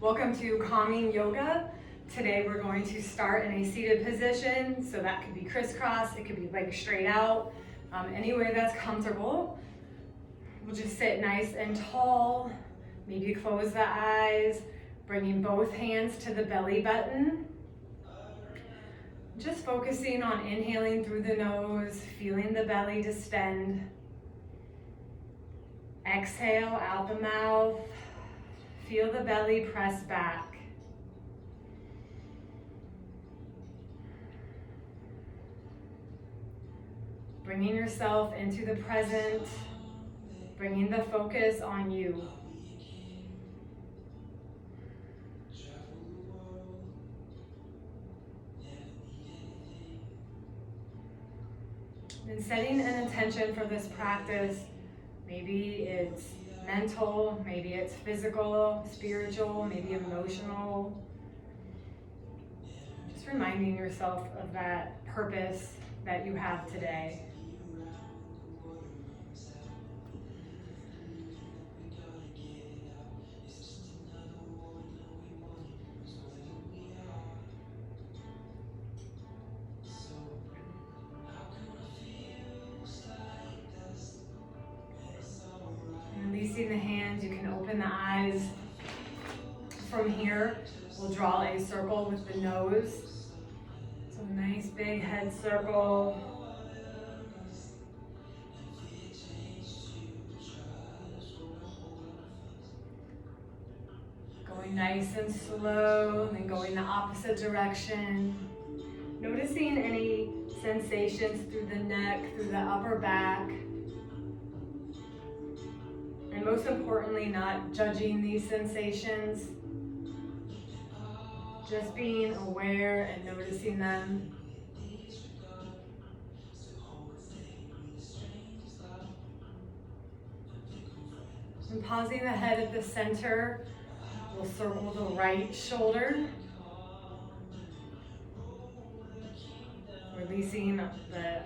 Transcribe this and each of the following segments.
Welcome to Calming Yoga. Today we're going to start in a seated position, so that could be crisscross, it could be legs straight out, any way that's comfortable. We'll just sit nice and tall, maybe close the eyes, bringing both hands to the belly button. Just focusing on inhaling through the nose, feeling the belly distend. Exhale out the mouth. Feel the belly press back. Bringing yourself into the present, bringing the focus on you. And setting an intention for this practice, maybe it's mental, maybe it's physical, spiritual, maybe emotional. Just reminding yourself of that purpose that you have today. Releasing the hands, you can open the eyes. From here, we'll draw a circle with the nose. So nice big head circle. Going nice and slow, then going the opposite direction. Noticing any sensations through the neck, through the upper back. And most importantly, not judging these sensations. Just being aware and noticing them. And pausing the head at the center, we'll circle the right shoulder. Releasing the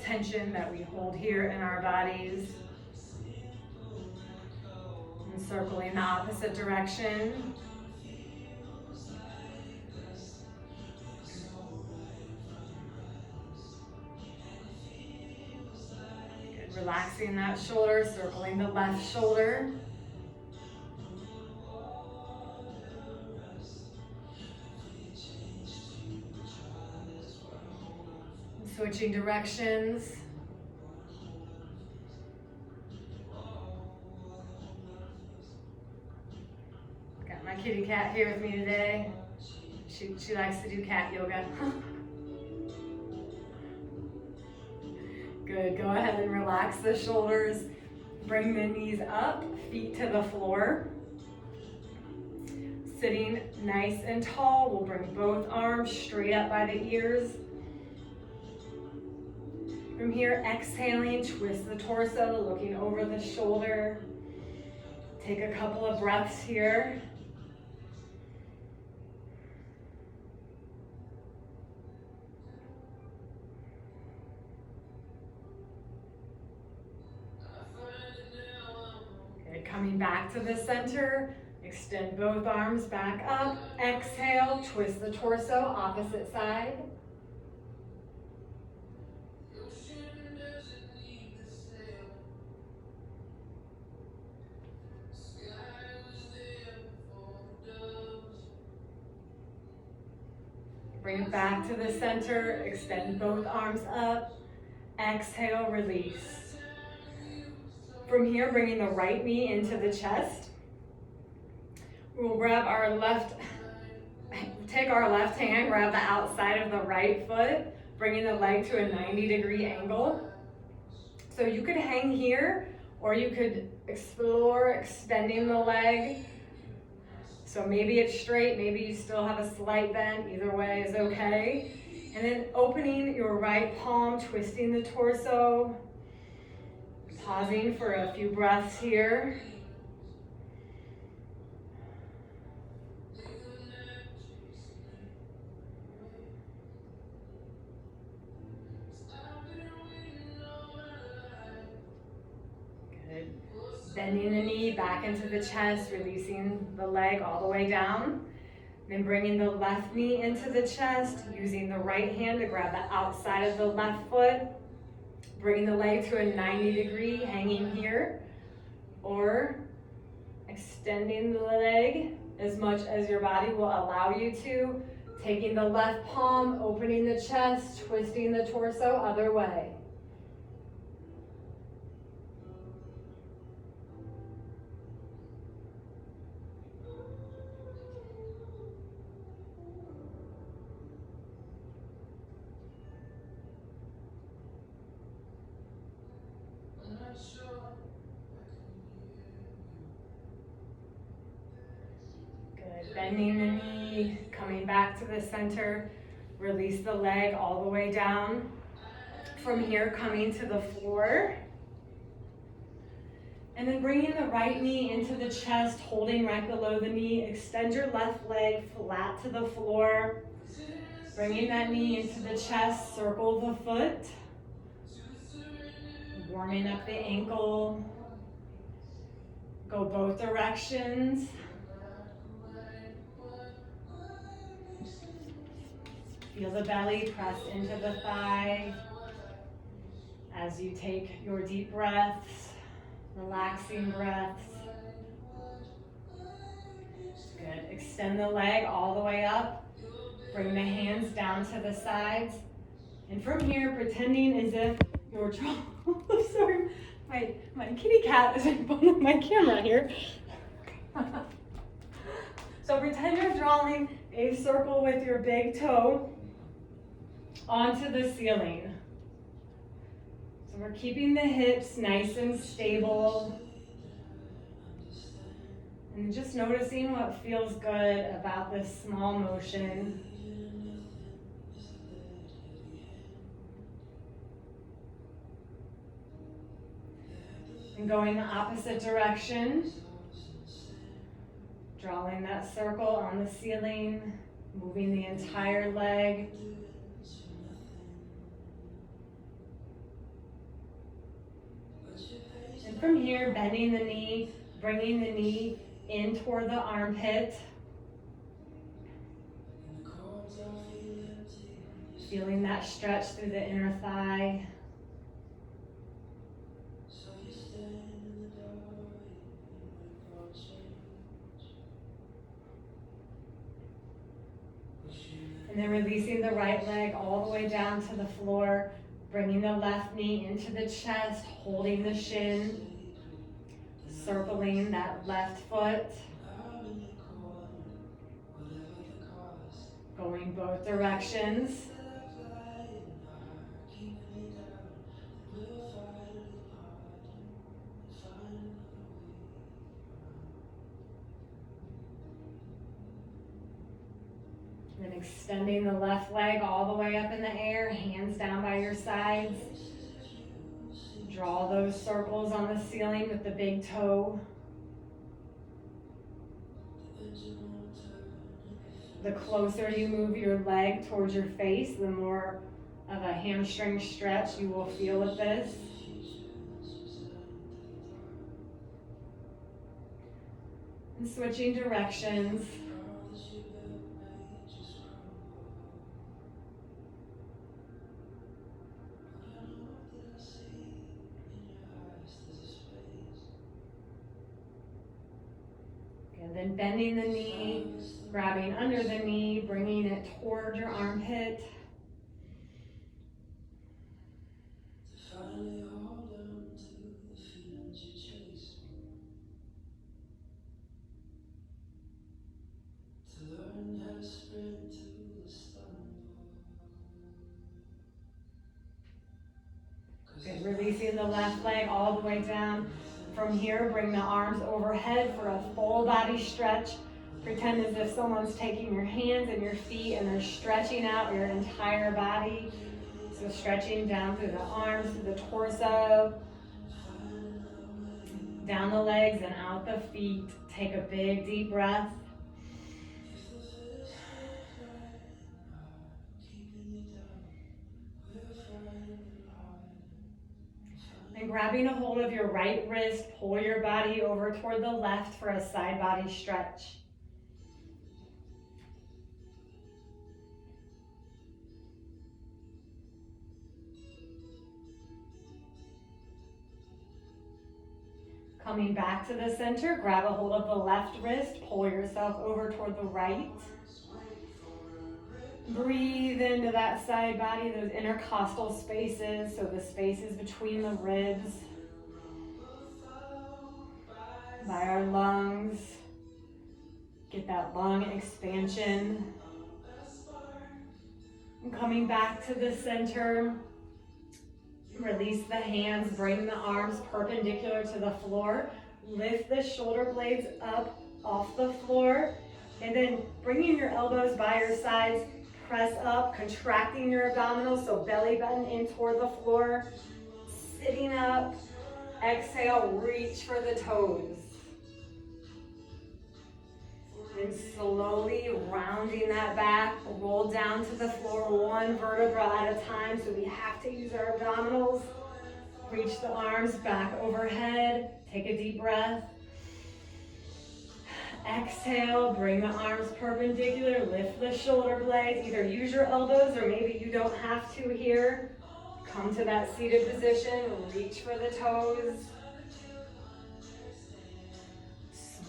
tension that we hold here in our bodies. And circling the opposite direction. Good. Relaxing that shoulder, circling the left shoulder. And switching directions. My kitty cat here with me today. She likes to do cat yoga. Good, go ahead and relax the shoulders. Bring the knees up, feet to the floor. Sitting nice and tall, we'll bring both arms straight up by the ears. From here, exhaling, twist the torso, looking over the shoulder. Take a couple of breaths here. Coming back to the center, extend both arms back up. Exhale, twist the torso, opposite side. Bring it back to the center, extend both arms up. Exhale, release. From here, bringing the right knee into the chest. We'll grab our take our left hand, grab the outside of the right foot, bringing the leg to a 90-degree angle. So you could hang here, or you could explore extending the leg. So maybe it's straight, maybe you still have a slight bend, either way is okay. And then opening your right palm, twisting the torso. Pausing for a few breaths here. Good. Good. Bending the knee back into the chest, releasing the leg all the way down. Then bringing the left knee into the chest, using the right hand to grab the outside of the left foot. Bringing the leg to a 90-degree, hanging here. Or extending the leg as much as your body will allow you to. Taking the left palm, opening the chest, twisting the torso other way. Good. Bending the knee, coming back to the center. Release the leg all the way down. From here, coming to the floor. And then bringing the right knee into the chest, holding right below the knee. Extend your left leg flat to the floor. Bringing that knee into the chest, circle the foot. Warming up the ankle. Go both directions. Feel the belly press into the thigh as you take your deep breaths, relaxing breaths. Good. Extend the leg all the way up. Bring the hands down to the sides. And from here, pretending as if you're sorry, my kitty cat is in front of my camera here. So pretend you're drawing a circle with your big toe onto the ceiling. So we're keeping the hips nice and stable. And just noticing what feels good about this small motion. And going the opposite direction. Drawing that circle on the ceiling, moving the entire leg. And from here, bending the knee, bringing the knee in toward the armpit. Feeling that stretch through the inner thigh. And then releasing the right leg all the way down to the floor, bringing the left knee into the chest, holding the shin, circling that left foot, going both directions. Then extending the left leg all the way up in the air, hands down by your sides. Draw those circles on the ceiling with the big toe. The closer you move your leg towards your face, the more of a hamstring stretch you will feel with this. And switching directions. And then bending the knee, grabbing under the knee, bringing it toward your armpit. Good. Releasing the left leg all the way down. From here, bring the arms overhead for a full body stretch. Pretend as if someone's taking your hands and your feet and they're stretching out your entire body. So stretching down through the arms, through the torso, down the legs and out the feet. Take a big deep breath. And grabbing a hold of your right wrist, pull your body over toward the left for a side body stretch. Coming back to the center, grab a hold of the left wrist, pull yourself over toward the right. Breathe into that side body, those intercostal spaces, so the spaces between the ribs, by our lungs. Get that lung expansion. And coming back to the center, release the hands, bring the arms perpendicular to the floor. Lift the shoulder blades up off the floor, and then bringing your elbows by your sides, press up, contracting your abdominals, so belly button in toward the floor. Sitting up, exhale, reach for the toes. And slowly rounding that back, roll down to the floor, one vertebra at a time, so we have to use our abdominals. Reach the arms back overhead, take a deep breath. Exhale, bring the arms perpendicular, lift the shoulder blades, either use your elbows or maybe you don't have to here. Come to that seated position, reach for the toes.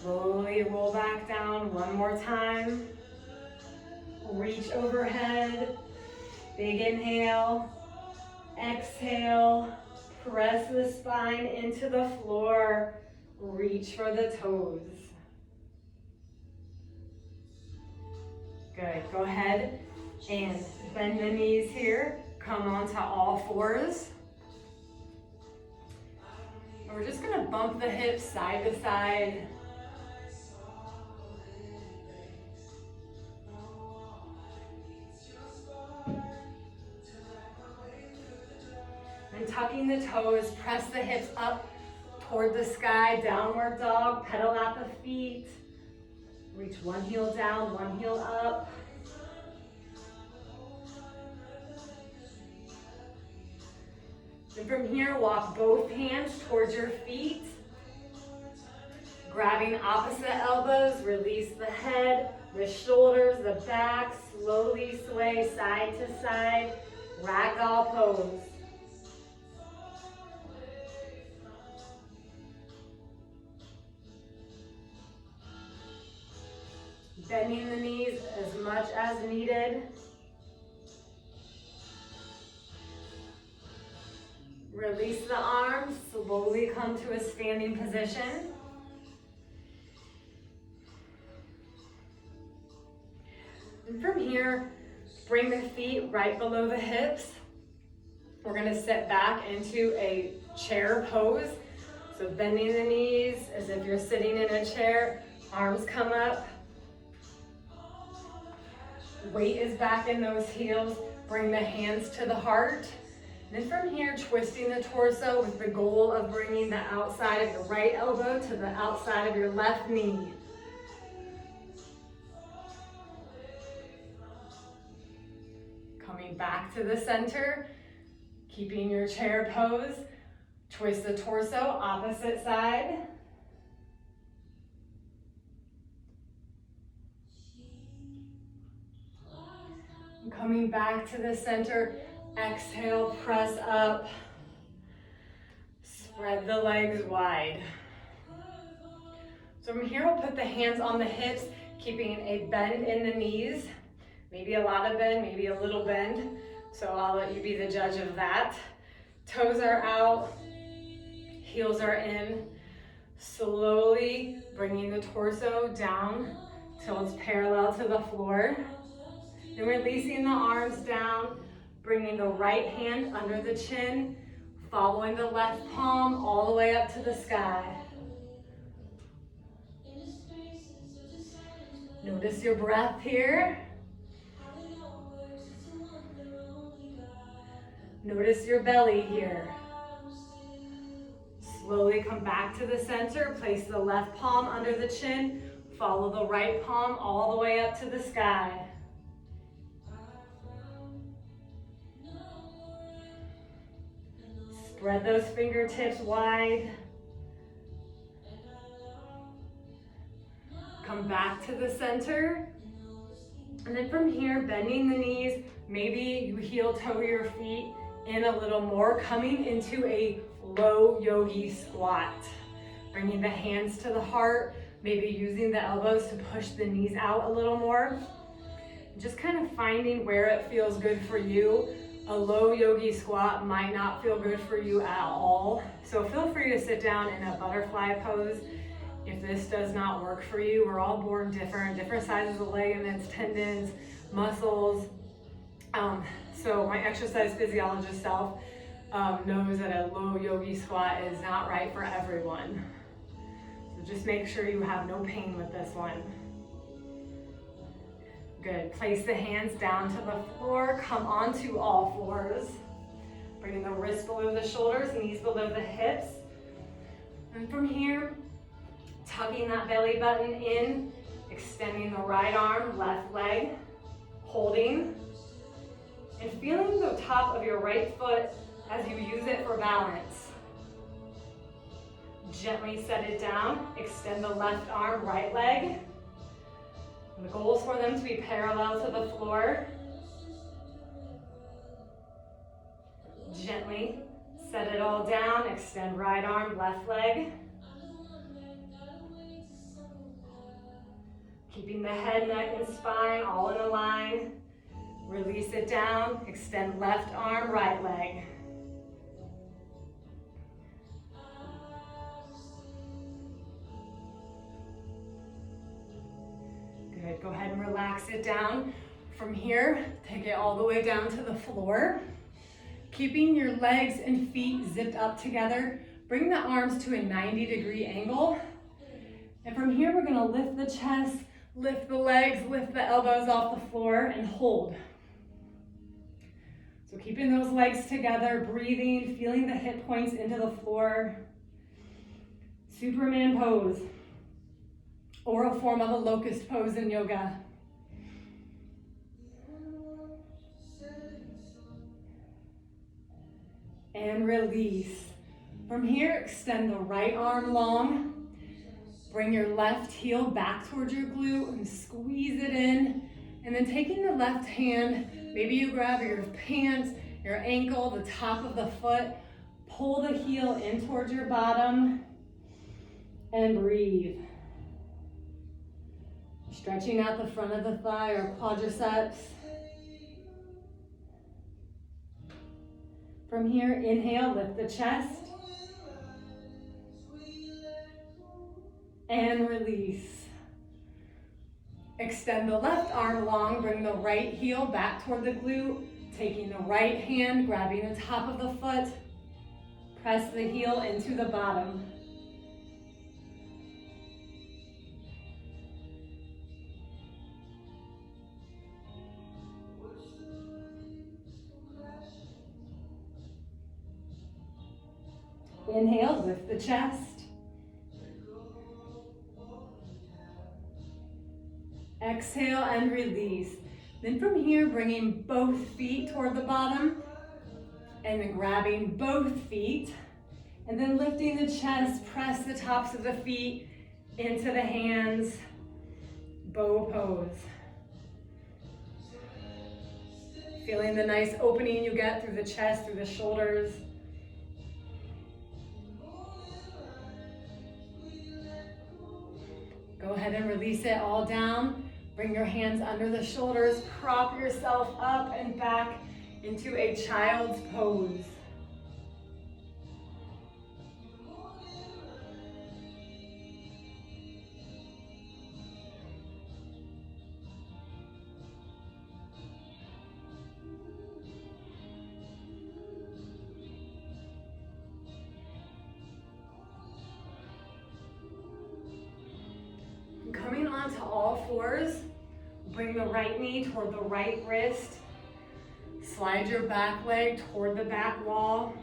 Slowly roll back down one more time. Reach overhead, big inhale, exhale, press the spine into the floor, reach for the toes. Good, go ahead and bend the knees here, come onto all fours. And we're just gonna bump the hips side to side. And tucking the toes, press the hips up toward the sky, downward dog, pedal out the feet. Reach one heel down, one heel up. And from here, walk both hands towards your feet. Grabbing opposite elbows, release the head, the shoulders, the back, slowly sway side to side, ragdoll pose. Bending the knees as much as needed. Release the arms, slowly come to a standing position. And from here, bring the feet right below the hips. We're gonna sit back into a chair pose. So bending the knees as if you're sitting in a chair, arms come up. Weight is back in those heels. Bring the hands to the heart. And then from here, twisting the torso with the goal of bringing the outside of your right elbow to the outside of your left knee. Coming back to the center, keeping your chair pose. Twist the torso, opposite side. Coming back to the center, exhale, press up. Spread the legs wide. So from here, we'll put the hands on the hips, keeping a bend in the knees. Maybe a lot of bend, maybe a little bend. So I'll let you be the judge of that. Toes are out, heels are in. Slowly bringing the torso down till it's parallel to the floor. Then releasing the arms down, bringing the right hand under the chin, following the left palm all the way up to the sky. Notice your breath here. Notice your belly here. Slowly come back to the center, place the left palm under the chin, follow the right palm all the way up to the sky. Spread those fingertips wide. Come back to the center. And then from here, bending the knees, maybe you heel toe your feet in a little more, coming into a low yogi squat. Bringing the hands to the heart, maybe using the elbows to push the knees out a little more. Just kind of finding where it feels good for you. A low yogi squat might not feel good for you at all. So feel free to sit down in a butterfly pose. If this does not work for you, we're all born different sizes of ligaments, tendons, muscles. So my exercise physiologist self knows that a low yogi squat is not right for everyone. So just make sure you have no pain with this one. Good. Place the hands down to the floor. Come onto all fours. Bringing the wrists below the shoulders, knees below the hips. And from here, tucking that belly button in, extending the right arm, left leg, holding, and feeling the top of your right foot as you use it for balance. Gently set it down, extend the left arm, right leg. And the goal is for them to be parallel to the floor. Gently set it all down, extend right arm, left leg. Keeping the head, neck, and spine all in a line. Release it down, extend left arm, right leg. Good, go ahead and relax it down. From here, take it all the way down to the floor. Keeping your legs and feet zipped up together, bring the arms to a 90-degree angle. And from here, we're gonna lift the chest, lift the legs, lift the elbows off the floor, and hold. So keeping those legs together, breathing, feeling the hip points into the floor. Superman pose, or a form of a locust pose in yoga. And release. From here, extend the right arm long. Bring your left heel back towards your glute and squeeze it in. And then taking the left hand, maybe you grab your pants, your ankle, the top of the foot, pull the heel in towards your bottom, and breathe. Stretching out the front of the thigh or quadriceps. From here, inhale, lift the chest. And release. Extend the left arm long, bring the right heel back toward the glute, taking the right hand, grabbing the top of the foot, press the heel into the bottom. Inhale, lift the chest. Exhale and release. Then from here, bringing both feet toward the bottom and then grabbing both feet and then lifting the chest, press the tops of the feet into the hands, bow pose. Feeling the nice opening you get through the chest, through the shoulders. Go ahead and release it all down. Bring your hands under the shoulders, prop yourself up and back into a child's pose. Coming onto all fours, bring the right knee toward the right wrist. Slide your back leg toward the back wall.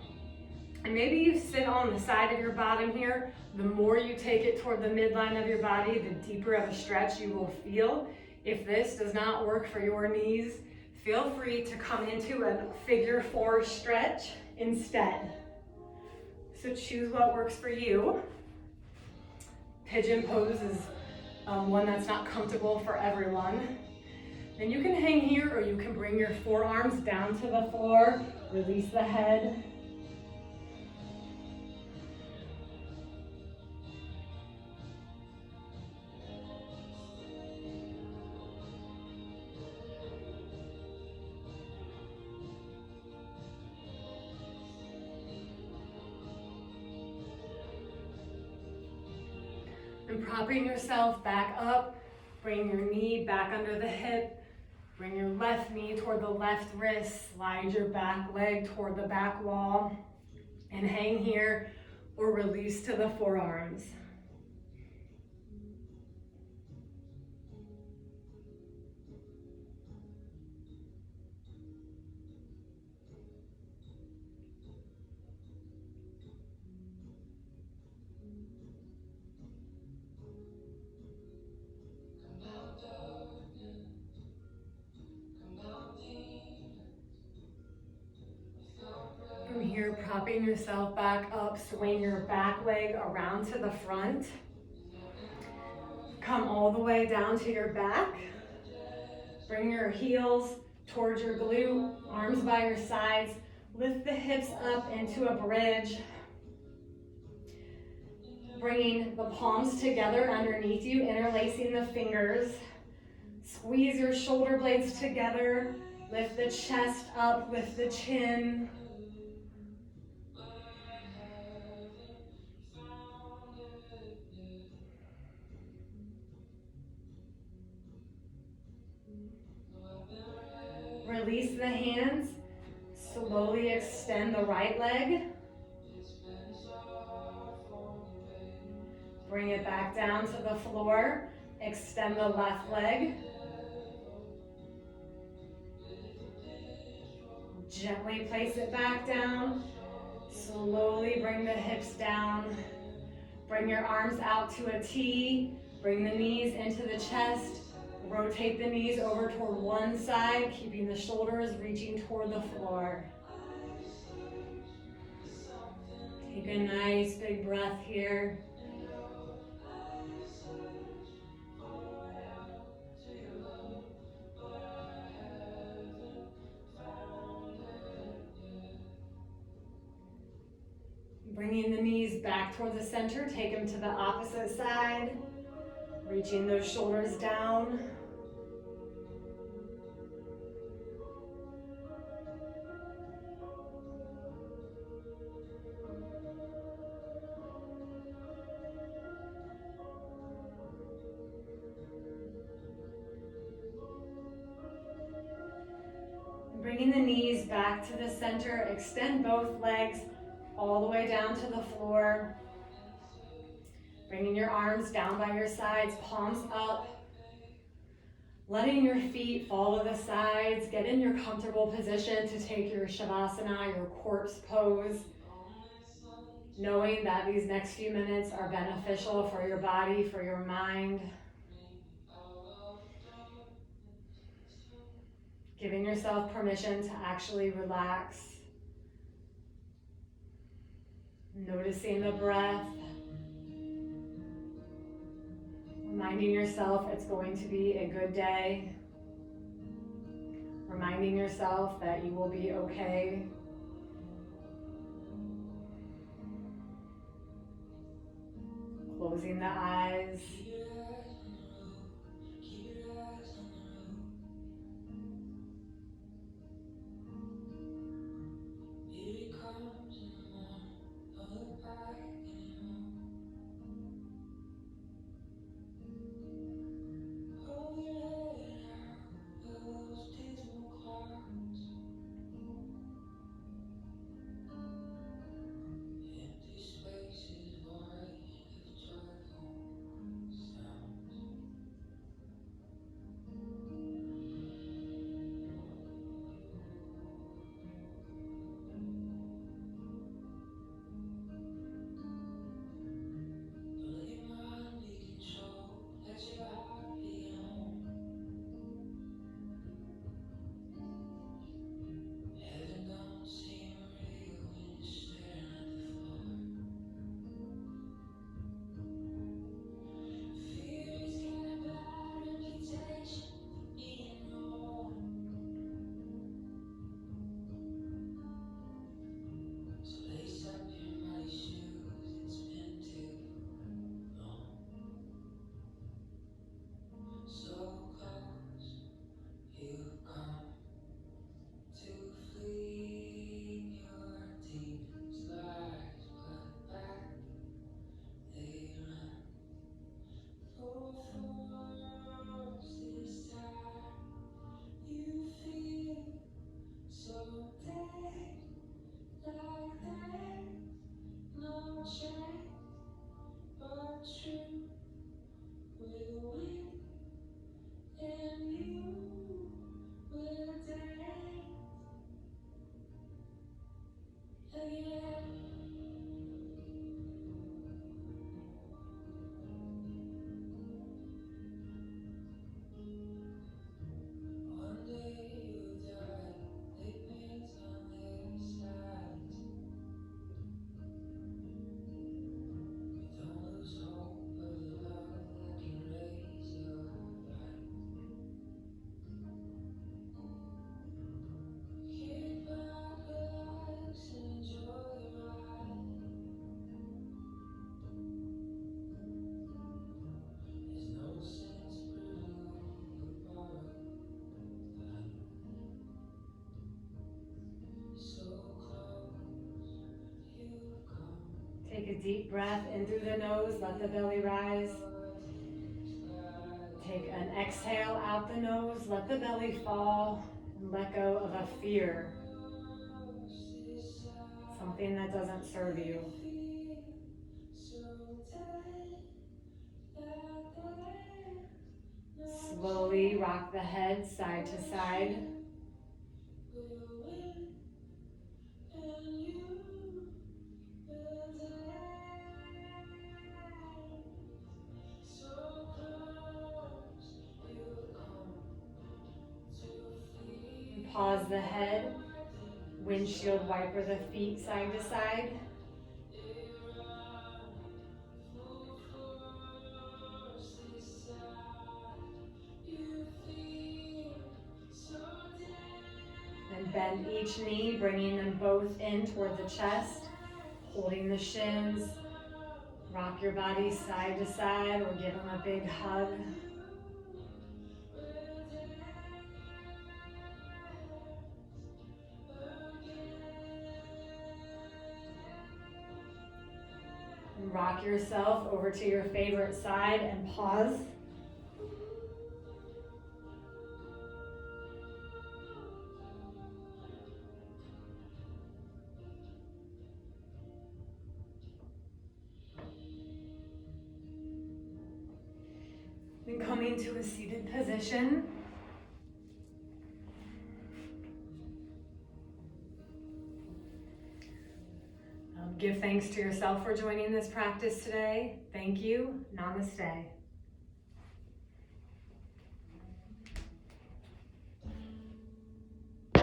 And maybe you sit on the side of your bottom here. The more you take it toward the midline of your body, the deeper of a stretch you will feel. If this does not work for your knees, feel free to come into a figure 4 stretch instead. So choose what works for you. Pigeon pose is one that's not comfortable for everyone. Then you can hang here, or you can bring your forearms down to the floor, release the head. And propping yourself back up, bring your knee back under the hip, bring your left knee toward the left wrist, slide your back leg toward the back wall, and hang here or release to the forearms. From here, propping yourself back up, swing your back leg around to the front. Come all the way down to your back. Bring your heels towards your glute, arms by your sides. Lift the hips up into a bridge. Bringing the palms together underneath you, interlacing the fingers. Squeeze your shoulder blades together. Lift the chest up, lift the chin. Release the hands. Slowly extend the right leg. Bring it back down to the floor. Extend the left leg. Gently place it back down. Slowly bring the hips down. Bring your arms out to a T. Bring the knees into the chest. Rotate the knees over toward one side, keeping the shoulders reaching toward the floor. Take a nice big breath here. Bringing the knees back toward the center, take them to the opposite side. Reaching those shoulders down. Bringing the knees back to the center, extend both legs all the way down to the floor. Bringing your arms down by your sides, palms up. Letting your feet follow the sides. Get in your comfortable position to take your Shavasana, your corpse pose. Knowing that these next few minutes are beneficial for your body, for your mind. Giving yourself permission to actually relax. Noticing the breath. Reminding yourself it's going to be a good day. Reminding yourself that you will be okay. Closing the eyes. a deep breath in through the nose, let the belly rise. Take an exhale out the nose, let the belly fall, and let go of a fear. Something that doesn't serve you. Slowly rock the head side to side. Pause the head, windshield wiper the feet side to side. And bend each knee, bringing them both in toward the chest, holding the shins. Rock your body side to side or give them a big hug. And rock yourself over to your favorite side and pause. And coming to a seated position. Give thanks to yourself for joining this practice today. Thank you. Namaste.